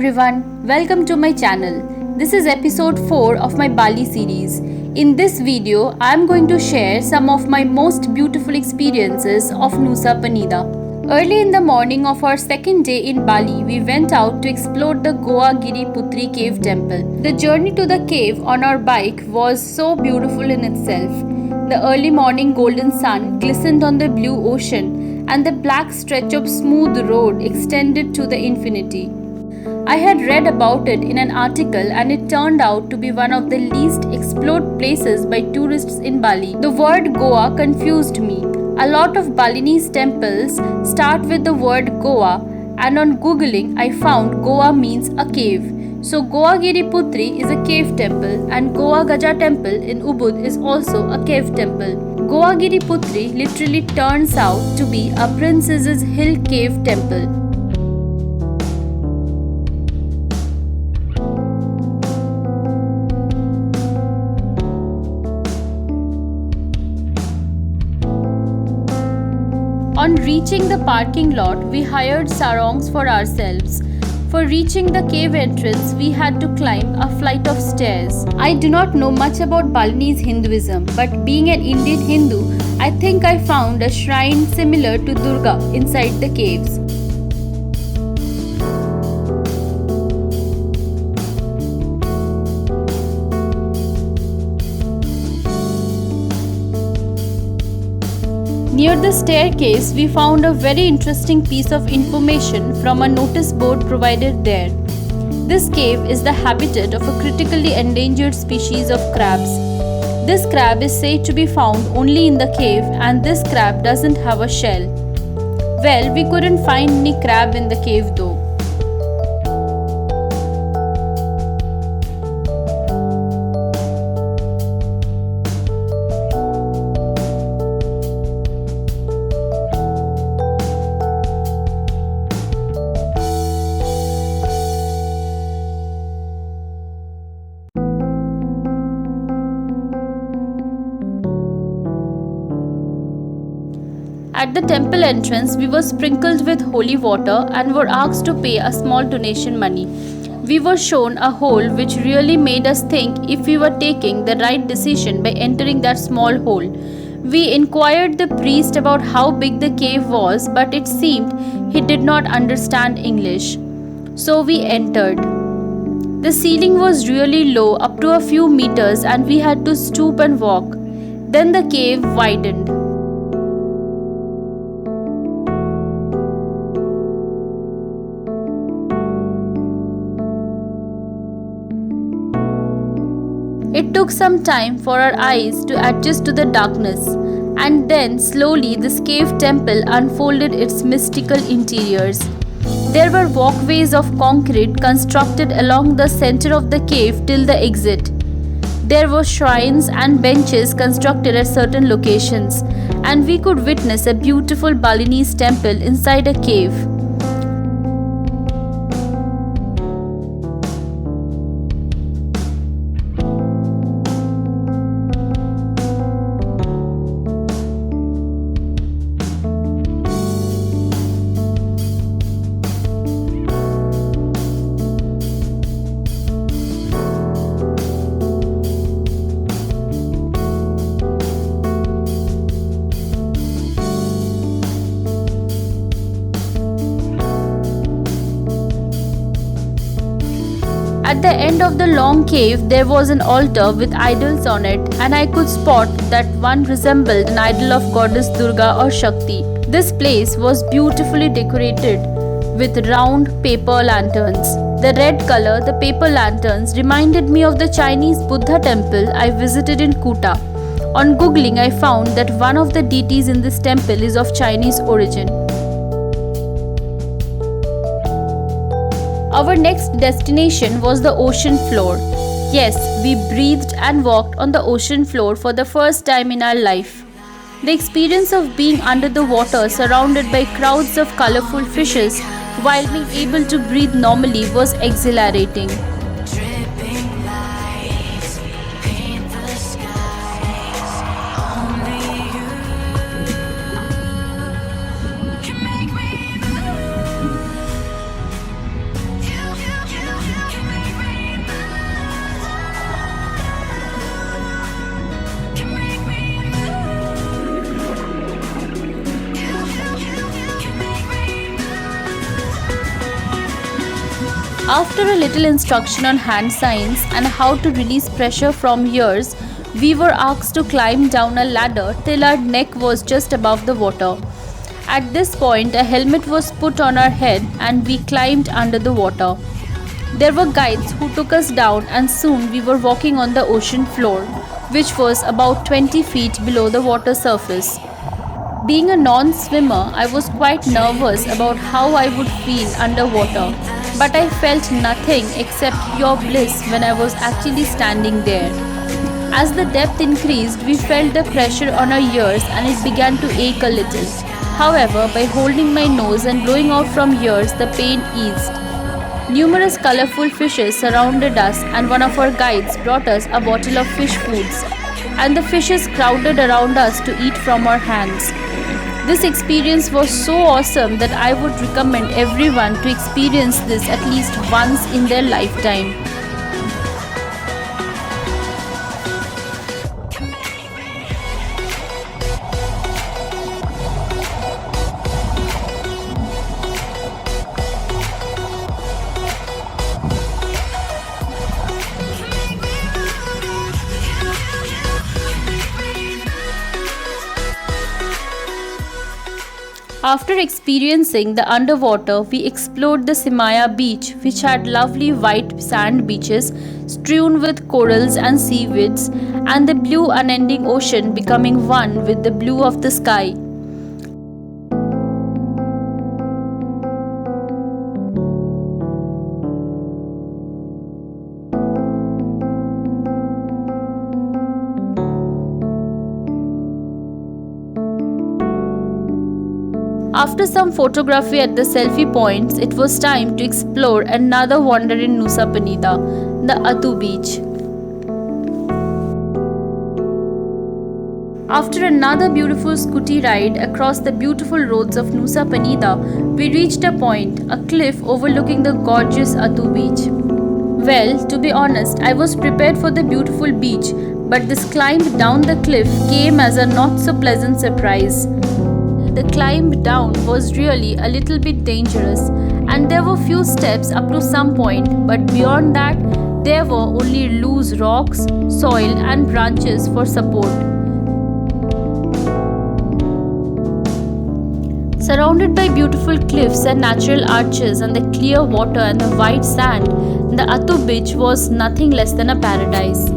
everyone, welcome to my channel. This is episode 4 of my Bali series. In this video, I am going to share some of my most beautiful experiences of Nusa Penida. Early in the morning of our second day in Bali, we went out to explore the giri Putri cave temple. The journey to the cave on our bike was so beautiful in itself. The early morning golden sun glistened on the blue ocean, and the black stretch of smooth road extended to the infinity. I had read about it in an article and it turned out to be one of the least explored places by tourists in Bali. The word Goa confused me. A lot of Balinese temples start with the word Goa, and on googling I found Goa means a cave. So giri Putri is a cave temple and Goa Gaja temple in Ubud is also a cave temple. giri Putri literally turns out to be a princess's hill cave temple. On reaching the parking lot, we hired sarongs for ourselves. For reaching the cave entrance, we had to climb a flight of stairs. I do not know much about Balinese Hinduism, but being an Indian Hindu, I think I found a shrine similar to Durga inside the caves. Near the staircase, we found a very interesting piece of information from a notice board provided there. This cave is the habitat of a critically endangered species of crabs. This crab is said to be found only in the cave, and this crab doesn't have a shell. Well, we couldn't find any crab in the cave though. At the temple entrance, we were sprinkled with holy water and were asked to pay a small donation money. We were shown a hole which really made us think if we were taking the right decision by entering that small hole. We inquired the priest about how big the cave was, but it seemed he did not understand English. So we entered. The ceiling was really low, up to a few meters, and we had to stoop and walk. Then the cave widened. It took some time for our eyes to adjust to the darkness, and then slowly this cave temple unfolded its mystical interiors. There were walkways of concrete constructed along the center of the cave till the exit. There were shrines and benches constructed at certain locations, and we could witness a beautiful Balinese temple inside a cave. At the end of the long cave, there was an altar with idols on it, and I could spot that one resembled an idol of goddess Durga or Shakti. This place was beautifully decorated with round paper lanterns. The red color, the paper lanterns, reminded me of the Chinese Buddha temple I visited in Kuta. On googling, I found that one of the deities in this temple is of Chinese origin. Our next destination was the ocean floor. Yes, we breathed and walked on the ocean floor for the first time in our life. The experience of being under the water surrounded by crowds of colorful fishes while being able to breathe normally was exhilarating. After a little instruction on hand signs and how to release pressure from ears, we were asked to climb down a ladder till our neck was just above the water. At this point, a helmet was put on our head and we climbed under the water. There were guides who took us down, and soon we were walking on the ocean floor, which was about 20 feet below the water surface. Being a non-swimmer, I was quite nervous about how I would feel underwater, but I felt nothing except pure bliss when I was actually standing there. As the depth increased, we felt the pressure on our ears and it began to ache a little. However, by holding my nose and blowing out from ears, the pain eased. Numerous colorful fishes surrounded us, and one of our guides brought us a bottle of fish foods, and the fishes crowded around us to eat from our hands. This experience was so awesome that I would recommend everyone to experience this at least once in their lifetime. After experiencing the underwater, we explored the Simaya beach, which had lovely white sand beaches strewn with corals and seaweeds, and the blue unending ocean becoming one with the blue of the sky. After some photography at the selfie points, it was time to explore another wonder in Nusa Penida, the Atuh beach. After another beautiful scooty ride across the beautiful roads of Nusa Penida, we reached a point, a cliff overlooking the gorgeous Atuh beach. Well, to be honest, I was prepared for the beautiful beach, but this climb down the cliff came as a not so pleasant surprise. The climb down was really a little bit dangerous, and there were few steps up to some point, but beyond that, there were only loose rocks, soil, and branches for support. Surrounded by beautiful cliffs and natural arches and the clear water and the white sand, the Atuh beach was nothing less than a paradise.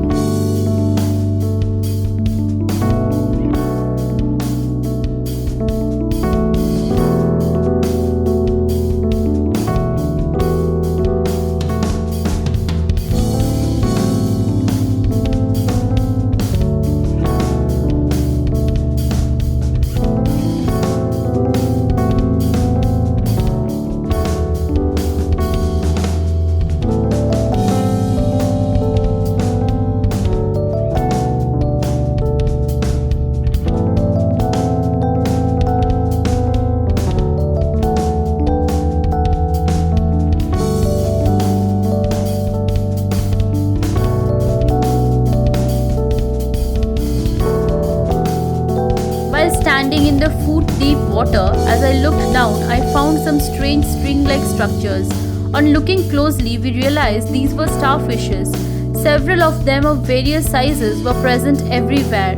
Standing in the foot-deep water, as I looked down, I found some strange string-like structures. On looking closely, we realized these were starfishes. Several of them of various sizes were present everywhere.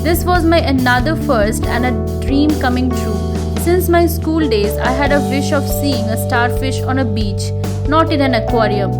This was my another first and a dream coming true. Since my school days, I had a wish of seeing a starfish on a beach, not in an aquarium.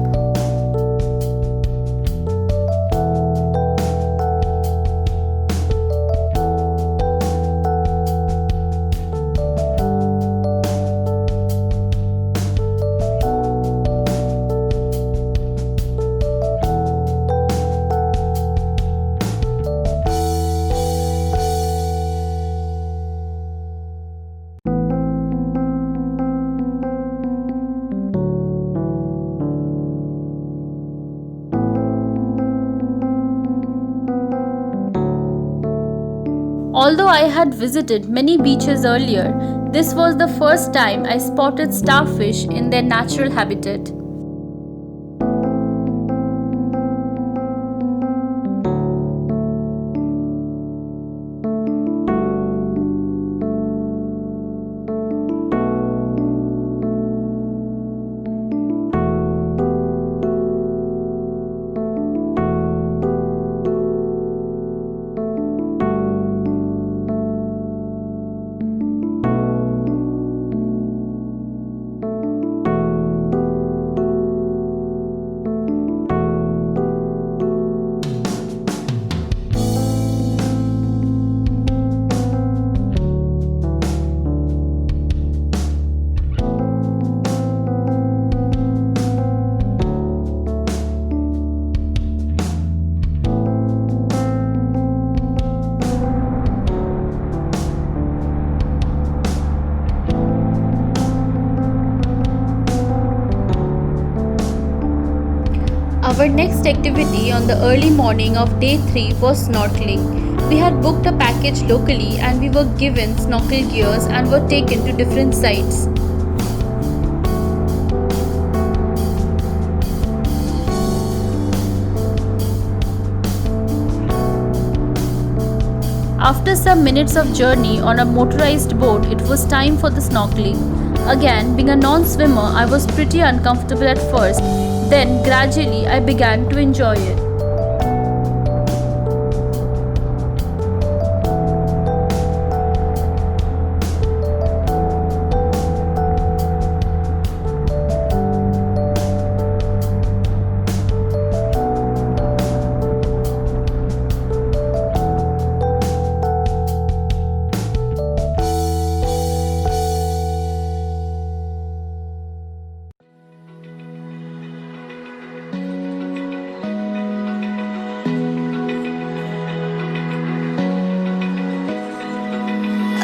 Although I had visited many beaches earlier, this was the first time I spotted starfish in their natural habitat. Our next activity on the early morning of day 3 was snorkeling. We had booked a package locally and we were given snorkel gears and were taken to different sites. After some minutes of journey on a motorized boat, it was time for the snorkeling. Again, being a non-swimmer, I was pretty uncomfortable at first. Then, gradually, I began to enjoy it.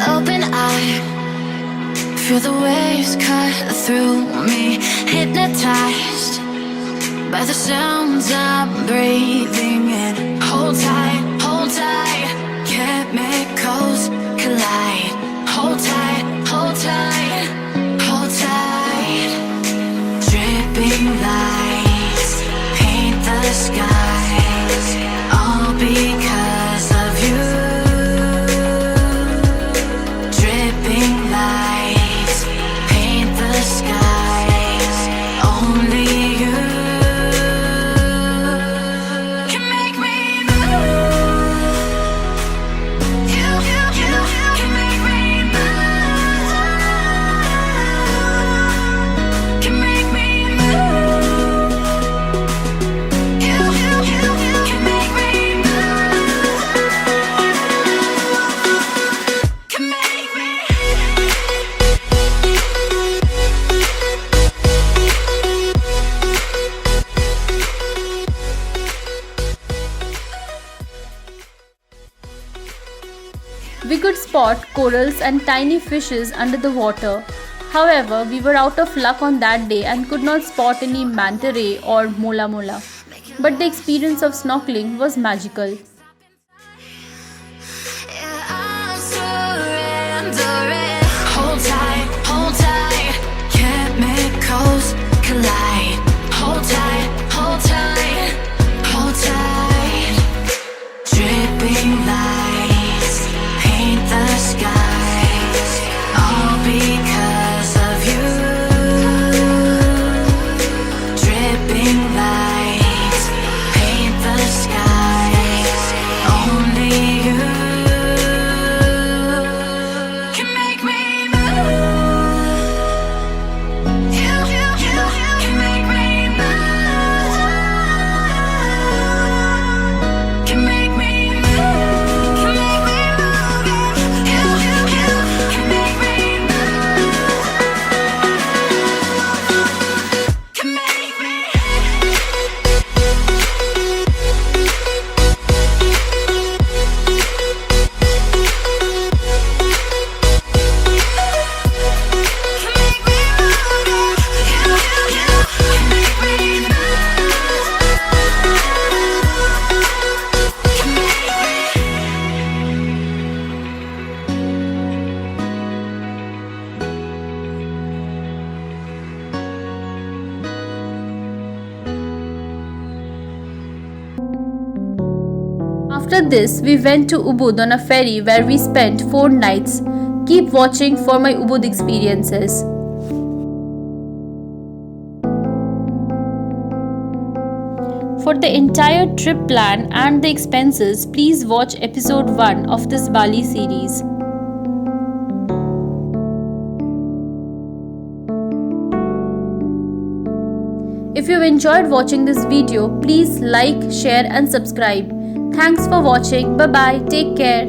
Open eye, feel the waves cut through me, hypnotized by the sounds I'm breathing in. Hold tight, chemicals collide. Hold tight, hold tight, hold tight. Dripping lights paint the skies, all because of you. Lights paint the skies. Only you can make me move. You can make me move. Can make me move. You can make me move. Can make me. We could spot corals and tiny fishes under the water. However, we were out of luck on that day and could not spot any manta ray or mola mola. But the experience of snorkeling was magical. Hold tight, chemicals collide. Hold tight, hold tight, hold tight. Dripping lights paint the skies, all because of you. Dripping lights paint the skies, only you can make me move. You can make me move. Can make me move. Can make me move. You can make me move. Can make me. After this, we went to Ubud on a ferry where we spent 4 nights. Keep watching for my Ubud experiences. For the entire trip plan and the expenses, please watch episode 1 of this Bali series. If you enjoyed watching this video, please like, share and subscribe. Thanks for watching. Bye bye. Take care.